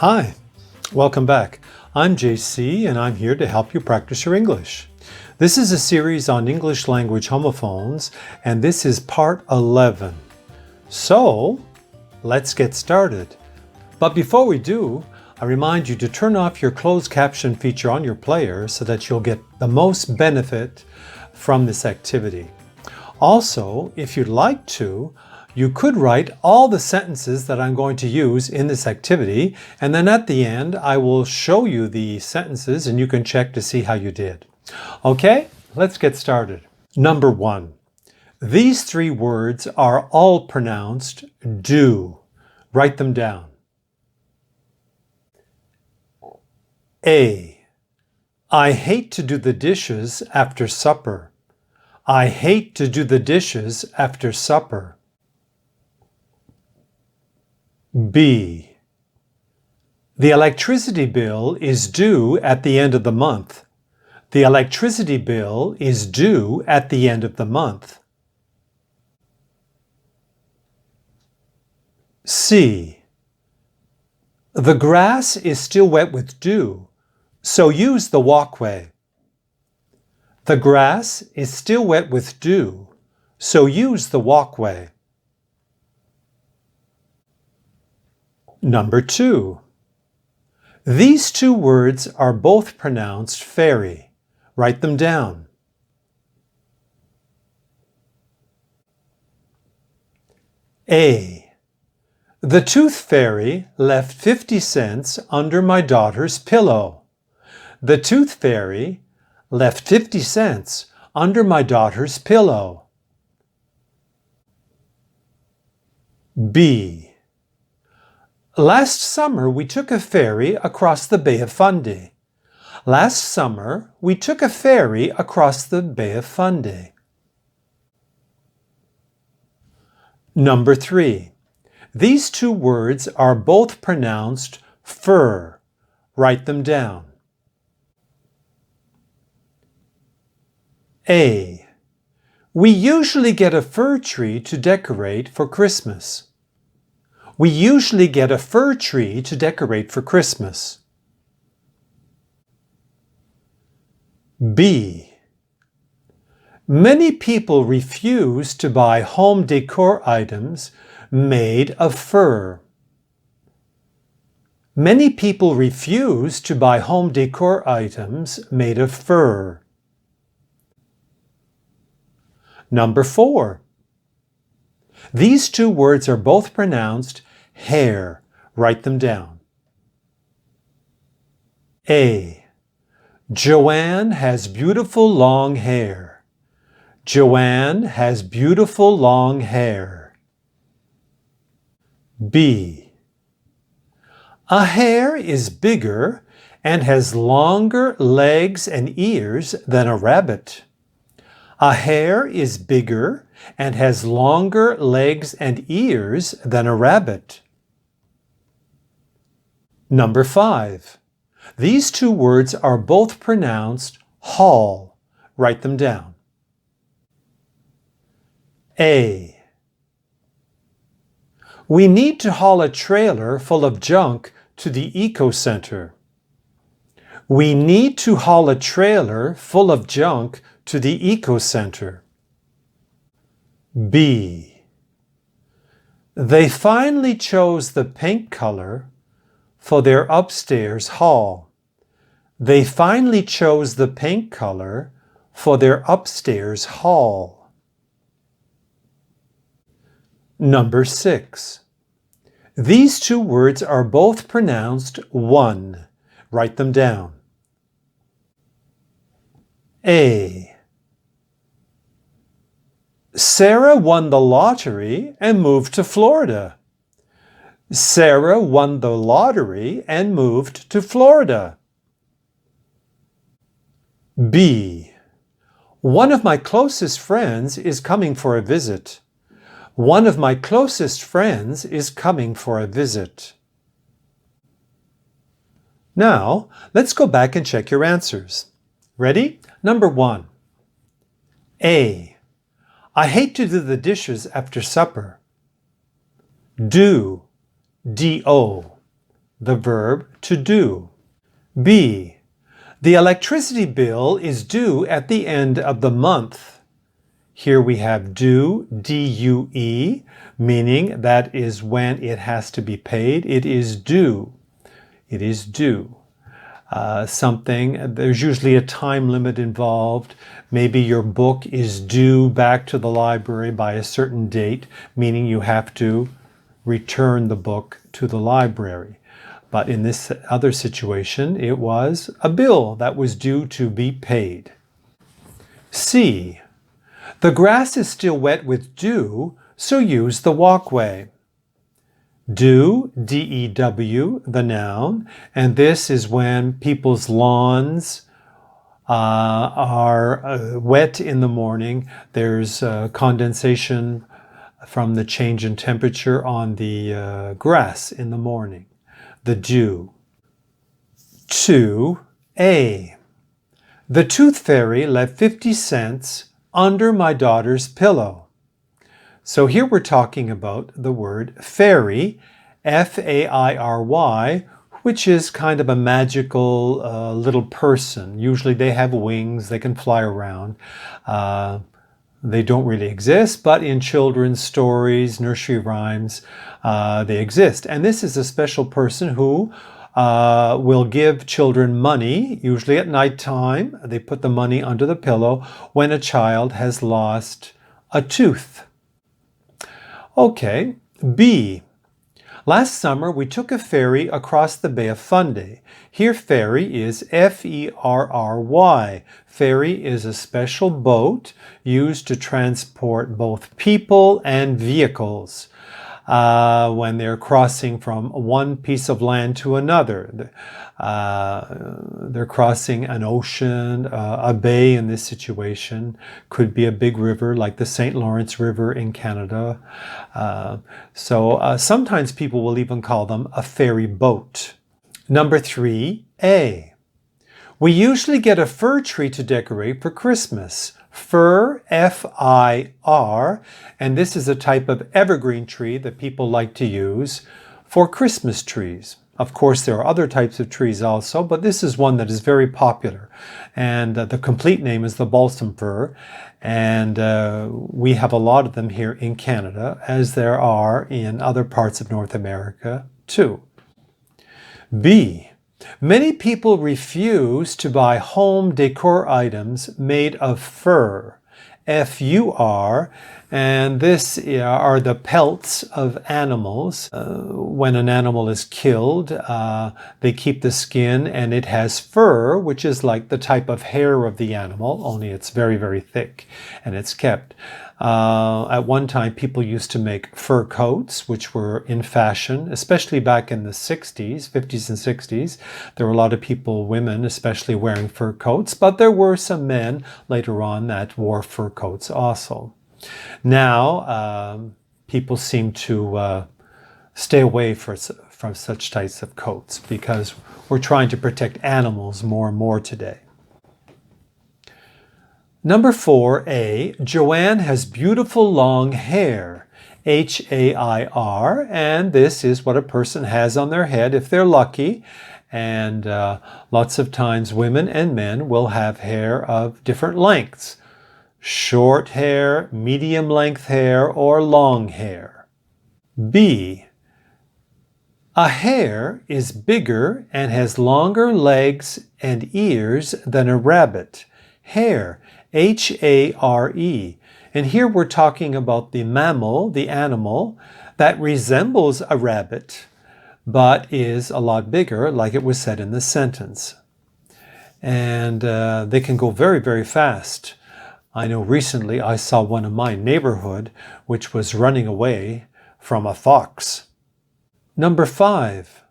Hi, welcome back. I'm JC and I'm here to help you practice your English. This is a series on English language homophones and this is part 11. So, let's get started. But before we do, I remind you to turn off your closed caption feature on your player so that you'll get the most benefit from this activity. Also, if you'd like to, you could write all the sentences that I'm going to use in this activity, and then at the end I will show you the sentences and you can check to see how you did. Okay, let's get started. Number 1. These three words are all pronounced do. Write them down. A. I hate to do the dishes after supper. I hate to do the dishes after supper. B. The electricity bill is due at the end of the month. The electricity bill is due at the end of the month. C. The grass is still wet with dew, so use the walkway. The grass is still wet with dew, so use the walkway. Number 2. These two words are both pronounced ferry. Write them down. A. The tooth fairy left 50 cents under my daughter's pillow. The tooth fairy left 50 cents under my daughter's pillow. B. Last summer we took a ferry across the Bay of Fundy. Last summer we took a ferry across the Bay of Fundy. Number 3. These two words are both pronounced fur. Write them down. A. We usually get a fir tree to decorate for Christmas. We usually get a fir tree to decorate for Christmas. B. Many people refuse to buy home decor items made of fur. Many people refuse to buy home decor items made of fur. Number 4. These two words are both pronounced hare. Write them down. A. Joanne has beautiful long hair. Joanne has beautiful long hair. B. A hare is bigger and has longer legs and ears than a rabbit. A hare is bigger and has longer legs and ears than a rabbit. Number 5. These two words are both pronounced haul. Write them down. A. We need to haul a trailer full of junk to the eco-center. We need to haul a trailer full of junk to the eco-center. B. They finally chose the pink color for their upstairs hall. They finally chose the pink color for their upstairs hall. Number 6. These two words are both pronounced one. Write them down. A. Sarah won the lottery and moved to Florida. Sarah won the lottery and moved to Florida. B. One of my closest friends is coming for a visit. One of my closest friends is coming for a visit. Now, let's go back and check your answers. Ready? Number 1. A. I hate to do the dishes after supper. Do. D-O. the verb to do. B. The electricity bill is due at the end of the month. Here we have due, D-U-E, meaning that is when it has to be paid. It is due. It is due. There's usually a time limit involved. Maybe your book is due back to the library by a certain date, meaning you have to return the book to the library. But in this other situation, it was a bill that was due to be paid. C. The grass is still wet with dew, so use the walkway. Dew, D-E-W, the noun, and this is when people's lawns are wet in the morning. There's condensation from the change in temperature on the grass in the morning. The dew. 2A. The tooth fairy left 50 cents under my daughter's pillow. So here we're talking about the word fairy, F-A-I-R-Y, which is kind of a magical little person. Usually they have wings, they can fly around. They don't really exist, but in children's stories, nursery rhymes, they exist. And this is a special person who will give children money, usually at nighttime. They put the money under the pillow when a child has lost a tooth. Okay, B. Last summer, we took a ferry across the Bay of Fundy. Here, ferry is F-E-R-R-Y. Ferry is a special boat used to transport both people and vehicles when they're crossing from one piece of land to another. They're crossing an ocean, a bay in this situation. Could be a big river like the St. Lawrence River in Canada. So sometimes people will even call them a ferry boat. Number 3A. We usually get a fir tree to decorate for Christmas. Fir, F-I-R, and this is a type of evergreen tree that people like to use for Christmas trees. Of course, there are other types of trees also, but this is one that is very popular. And the complete name is the balsam fir. And we have a lot of them here in Canada, as there are in other parts of North America too. B. Many people refuse to buy home decor items made of fur, F-U-R, and this are the pelts of animals. When an animal is killed, they keep the skin and it has fur, which is like the type of hair of the animal, only it's very, very thick and it's kept. At one time, people used to make fur coats, which were in fashion, especially back in the 60s, 50s and 60s. There were a lot of people, women especially, wearing fur coats, but there were some men later on that wore fur coats also. Now, people seem to stay away from such types of coats because we're trying to protect animals more and more today. Number 4A, Joanne has beautiful long hair, H-A-I-R, and this is what a person has on their head if they're lucky. And lots of times women and men will have hair of different lengths. Short hair, medium length hair, or long hair. B. A hare is bigger and has longer legs and ears than a rabbit. Hare, H-A-R-E. And here we're talking about the mammal, the animal, that resembles a rabbit, but is a lot bigger, like it was said in the sentence. And they can go very, very fast. I know recently I saw one in my neighborhood which was running away from a fox. Number 5.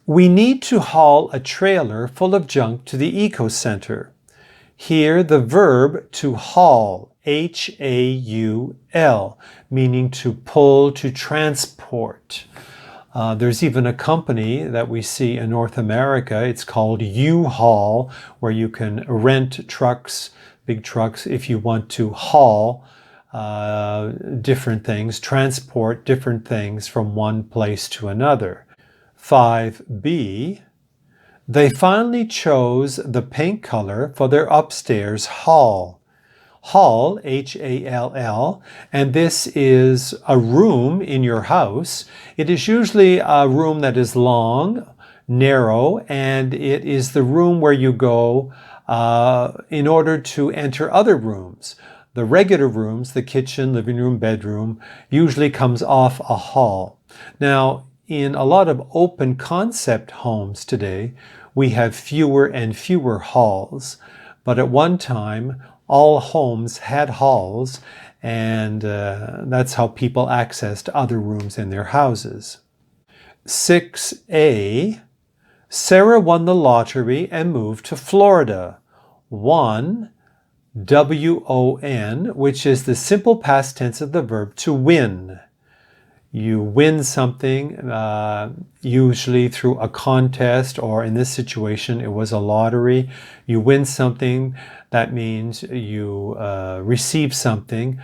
We need to haul a trailer full of junk to the eco-center. Here the verb to haul, H-A-U-L, meaning to pull, to transport. There's even a company that we see in North America. It's called U-Haul, where you can rent trucks, big trucks, if you want to haul different things, transport different things from one place to another. 5B, they finally chose the paint color for their upstairs hall. Hall, H-A-L-L, and this is a room in your house. It is usually a room that is long, narrow, and it is the room where you go in order to enter other rooms. The regular rooms, the kitchen, living room, bedroom, usually comes off a hall. Now, in a lot of open concept homes today, we have fewer and fewer halls, but at one time, all homes had halls, and that's how people accessed other rooms in their houses. 6A, Sarah won the lottery and moved to Florida. Won, W-O-N, which is the simple past tense of the verb to win. You win something, usually through a contest, or in this situation, it was a lottery. You win something, that means you receive something,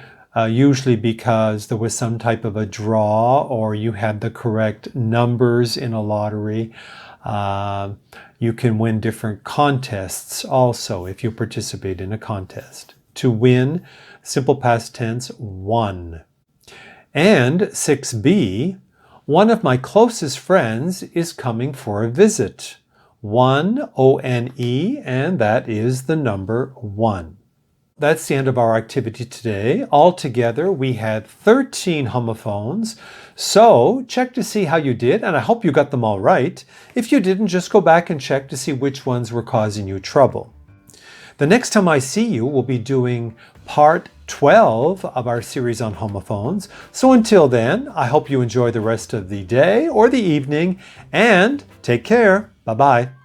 usually because there was some type of a draw, or you had the correct numbers in a lottery. You can win different contests also if you participate in a contest. To win, simple past tense, won. And 6B, one of my closest friends is coming for a visit. 1, O-N-E, and that is the number 1. That's the end of our activity today. Altogether, we had 13 homophones. So check to see how you did, and I hope you got them all right. If you didn't, just go back and check to see which ones were causing you trouble. The next time I see you, we'll be doing part 12 of our series on homophones. So until then, I hope you enjoy the rest of the day or the evening, and take care. Bye-bye.